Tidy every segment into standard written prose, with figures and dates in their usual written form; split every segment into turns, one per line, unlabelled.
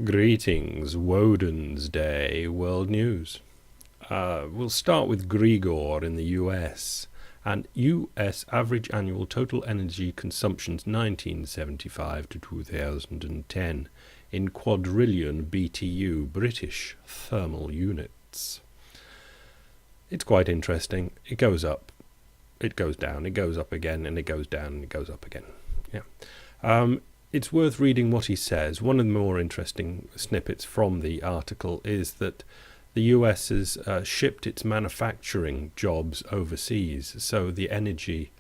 Greetings, Woden's Day World News. We'll start with Grigor in the US. And US average annual total energy consumptions 1975 to 2010 in quadrillion BTU, British thermal units. It's quite interesting. It goes up, it goes down, it goes up again, and it goes down, and it goes up again. Yeah. It's worth reading what he says. One of the more interesting snippets from the article is that the US has shipped its manufacturing jobs overseas, so the energy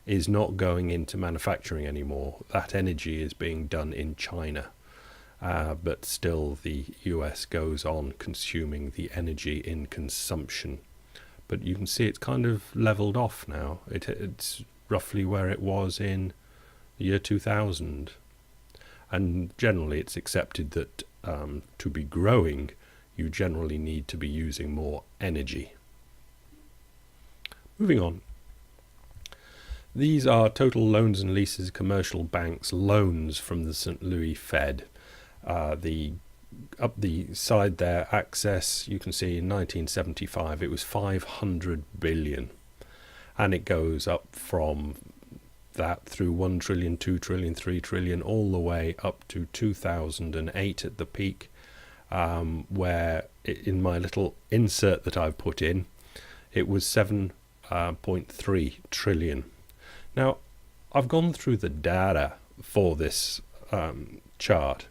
is not going into manufacturing anymore. That energy is being done in China, but still the US goes on consuming the energy in consumption. But you can see it's kind of leveled off now. It's roughly where it was in the year 2000. And generally it's accepted that to be growing, you generally need to be using more energy. Moving on. These are total loans and leases, commercial banks loans from the St. Louis Fed. Up the side there, Access, you can see in 1975 it was 500 billion. And it goes up from that through 1 trillion, 2 trillion, 3 trillion, all the way up to 2008 at the peak, where in my little insert that I've put in, it was 7.3 trillion. Now, I've gone through the data for this chart,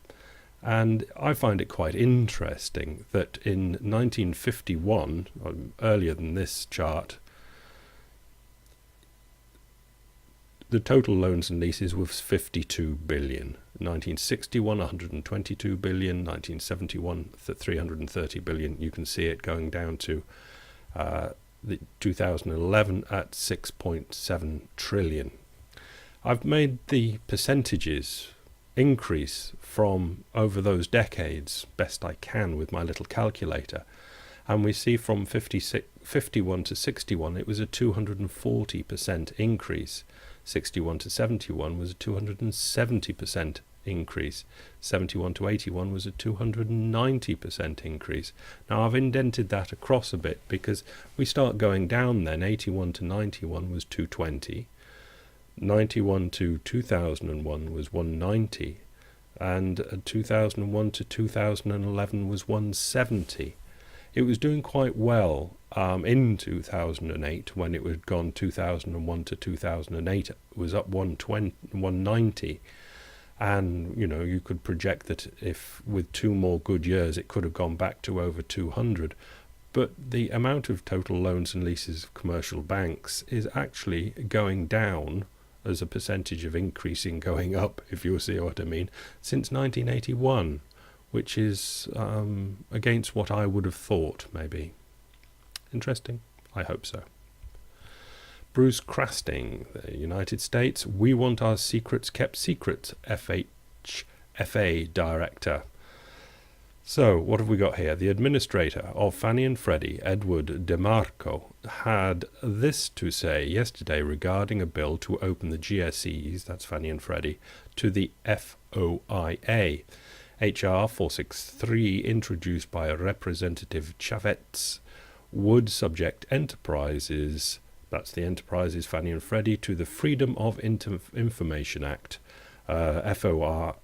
and I find it quite interesting that in 1951, earlier than this chart, the total loans and leases was 52 billion. 1961, 122 billion. 1971, 330 billion. You can see it going down to the 2011 at 6.7 trillion. I've made the percentages increase from over those decades best I can with my little calculator. And we see from 51 to 61, it was a 240% increase. 61 to 71 was a 270% increase. 71 to 81 was a 290% increase. Now I've indented that across a bit because we start going down then. 81 to 91 was 220. 91 to 2001 was 190. And 2001 to 2011 was 170. It was doing quite well in 2008 when it had gone 2001 to 2008. It was up 190. And, you know, you could project that if with 2 more good years it could have gone back to over 200. But the amount of total loans and leases of commercial banks is actually going down as a percentage of increasing going up, if you see what I mean, since 1981. Which is against what I would have thought, maybe. Interesting? I hope so. Bruce Crasting, the United States. We want our secrets kept secret, FHFA director. So, what have we got here? The administrator of Fannie and Freddie, Edward DeMarco, had this to say yesterday regarding a bill to open the GSEs, that's Fannie and Freddie, to the FOIA. HR 463, introduced by Representative Chavez, would subject enterprises, that's the enterprises Fannie and Freddie, to the Freedom of Information Act. FOIA's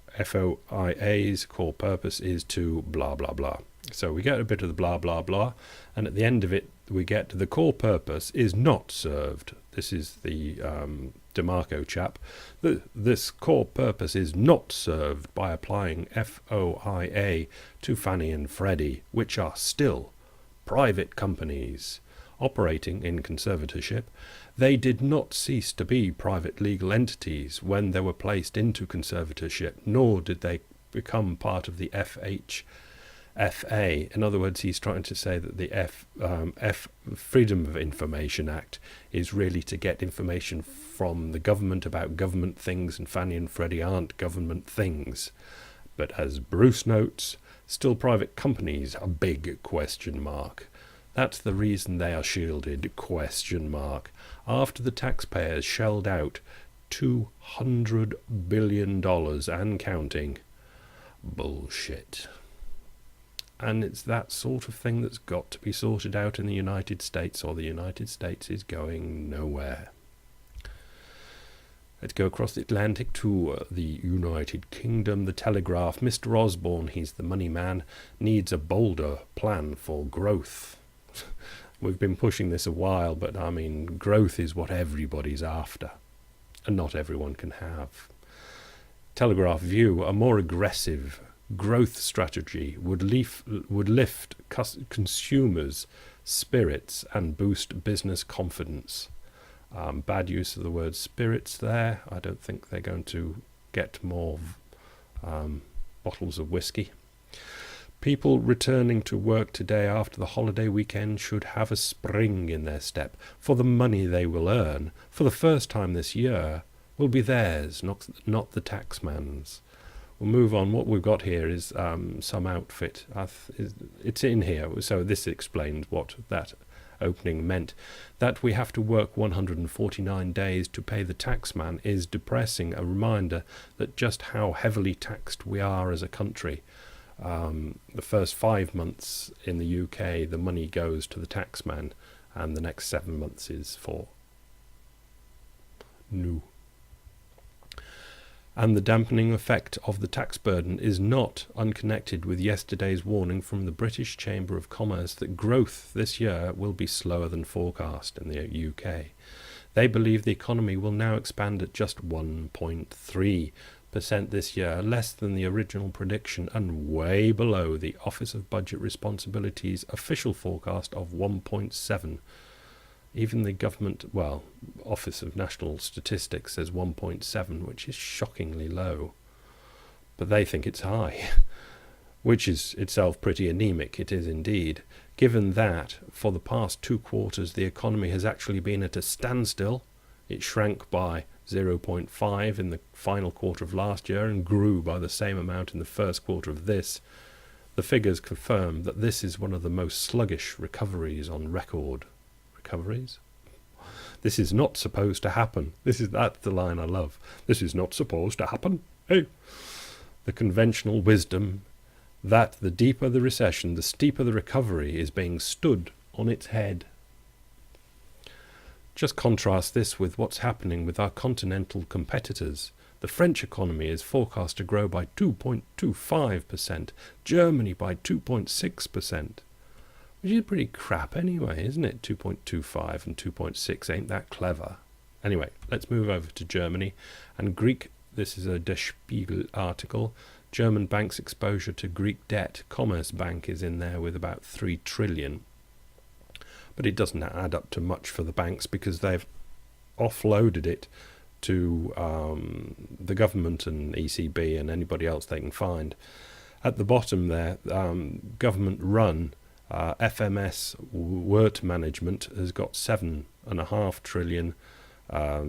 core purpose is to blah blah blah. So we get a bit of the blah blah blah, and at the end of it we get the core purpose is not served. This is the DeMarco chap. This core purpose is not served by applying FOIA to Fannie and Freddie, which are still private companies operating in conservatorship. They did not cease to be private legal entities when they were placed into conservatorship, nor did they become part of the FHFA. In other words, he's trying to say that the Freedom of Information Act is really to get information from the government about government things, and Fannie and Freddie aren't government things. But as Bruce notes, still private companies, a big question mark. That's the reason they are shielded, question mark, after the taxpayers shelled out $200 billion and counting. Bullshit. And it's that sort of thing that's got to be sorted out in the United States, or the United States is going nowhere. Let's go across the Atlantic to the United Kingdom. The Telegraph. Mr. Osborne, he's the money man, needs a bolder plan for growth. We've been pushing this a while, but I mean, growth is what everybody's after, and not everyone can have. Telegraph view, a more aggressive growth strategy would lift consumers' spirits and boost business confidence. Bad use of the word spirits there. I don't think they're going to get more bottles of whiskey. People returning to work today after the holiday weekend should have a spring in their step, for the money they will earn for the first time this year will be theirs, not the taxman's. We'll move on. What we've got here is some outfit. It's in here, so this explains what that opening meant. That we have to work 149 days to pay the taxman is depressing, a reminder that just how heavily taxed we are as a country. The first 5 months in the UK, the money goes to the taxman, and the next 7 months is for new. And the dampening effect of the tax burden is not unconnected with yesterday's warning from the British Chamber of Commerce that growth this year will be slower than forecast in the UK. They believe the economy will now expand at just 1.3% this year, less than the original prediction and way below the Office of Budget Responsibility's official forecast of 1.7%. Even the government, Office of National Statistics says 1.7, which is shockingly low. But they think it's high, which is itself pretty anemic. It is indeed. Given that, for the past 2 quarters, the economy has actually been at a standstill. It shrank by 0.5 in the final quarter of last year and grew by the same amount in the first quarter of this. The figures confirm that this is one of the most sluggish recoveries on record. Recoveries? This is not supposed to happen. That's the line I love. This is not supposed to happen. Hey! The conventional wisdom that the deeper the recession, the steeper the recovery is being stood on its head. Just contrast this with what's happening with our continental competitors. The French economy is forecast to grow by 2.25%, Germany by 2.6%. Which is pretty crap anyway, isn't it? 2.25 and 2.6 ain't that clever. Anyway, let's move over to Germany. And Greek, this is a Der Spiegel article. German banks' exposure to Greek debt. Commerzbank is in there with about 3 trillion. But it doesn't add up to much for the banks because they've offloaded it to the government and ECB and anybody else they can find. At the bottom there, government-run FMS Wirt Management has got 7.5 trillion,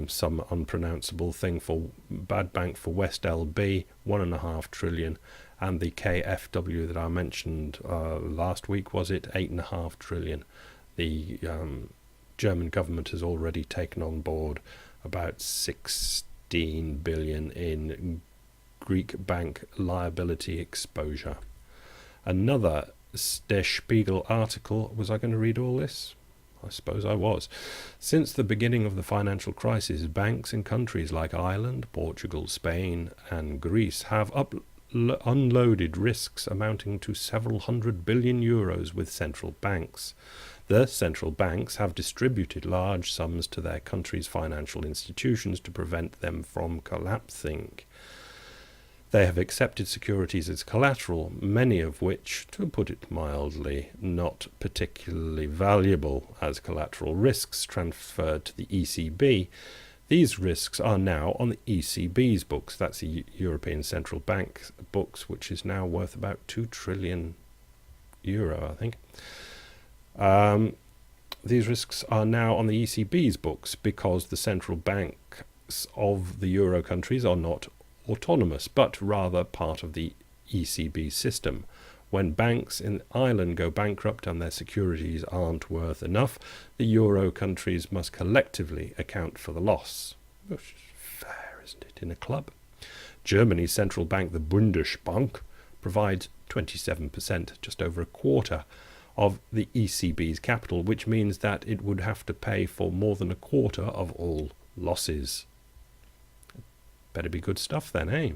some unpronounceable thing for bad bank for West LB, 1.5 trillion, and the KfW that I mentioned last week, was it 8.5 trillion. The German government has already taken on board about 16 billion in Greek bank liability exposure. Another Der Spiegel article. Was I going to read all this? I suppose I was. Since the beginning of the financial crisis, banks in countries like Ireland, Portugal, Spain and Greece have unloaded risks amounting to several hundred billion euros with central banks. The central banks have distributed large sums to their country's financial institutions to prevent them from collapsing. They have accepted securities as collateral, many of which, to put it mildly, not particularly valuable as collateral, risks transferred to the ECB. These risks are now on the ECB's books. That's the European Central Bank's books, which is now worth about 2 trillion euro, I think. These risks are now on the ECB's books because the central banks of the euro countries are not autonomous, but rather part of the ECB system. When banks in Ireland go bankrupt and their securities aren't worth enough, the euro countries must collectively account for the loss. Which is fair, isn't it, in a club? Germany's central bank, the Bundesbank, provides 27%, just over a quarter of the ECB's capital, which means that it would have to pay for more than a quarter of all losses. Better be good stuff then, eh?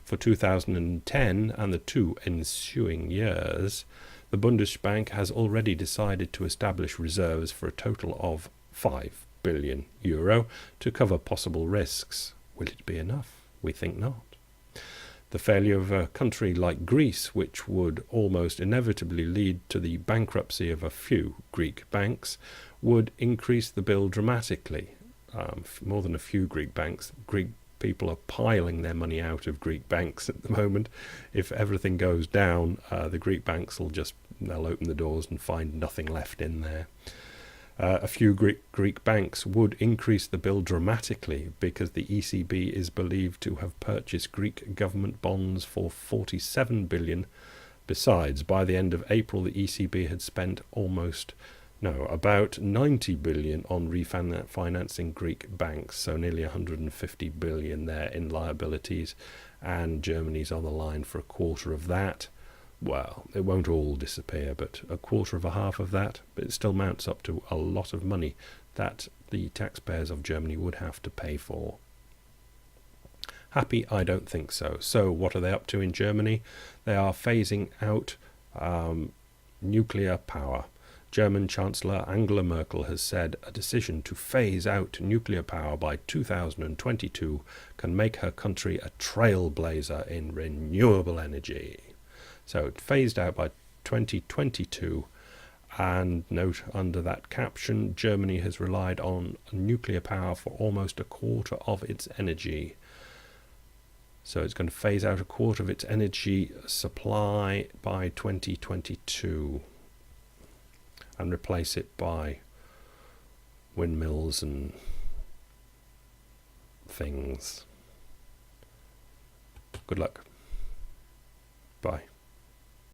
For 2010 and the 2 ensuing years, the Bundesbank has already decided to establish reserves for a total of €5 billion to cover possible risks. Will it be enough? We think not. The failure of a country like Greece, which would almost inevitably lead to the bankruptcy of a few Greek banks, would increase the bill dramatically. More than a few Greek banks. Greek people are piling their money out of Greek banks at the moment. If everything goes down, the Greek banks they'll open the doors and find nothing left in there. A few Greek banks would increase the bill dramatically because the ECB is believed to have purchased Greek government bonds for $47 billion. Besides, by the end of April, the ECB had spent about $90 billion on refinancing Greek banks, so nearly $150 billion there in liabilities, and Germany's on the line for a quarter of that. Well, it won't all disappear, but a quarter of a half of that, but it still mounts up to a lot of money that the taxpayers of Germany would have to pay for. Happy? I don't think so. So what are they up to in Germany? They are phasing out nuclear power. German Chancellor Angela Merkel has said a decision to phase out nuclear power by 2022 can make her country a trailblazer in renewable energy. So it phased out by 2022, and note under that caption, Germany has relied on nuclear power for almost a quarter of its energy. So it's going to phase out a quarter of its energy supply by 2022 and replace it by windmills and things. Good luck. Bye.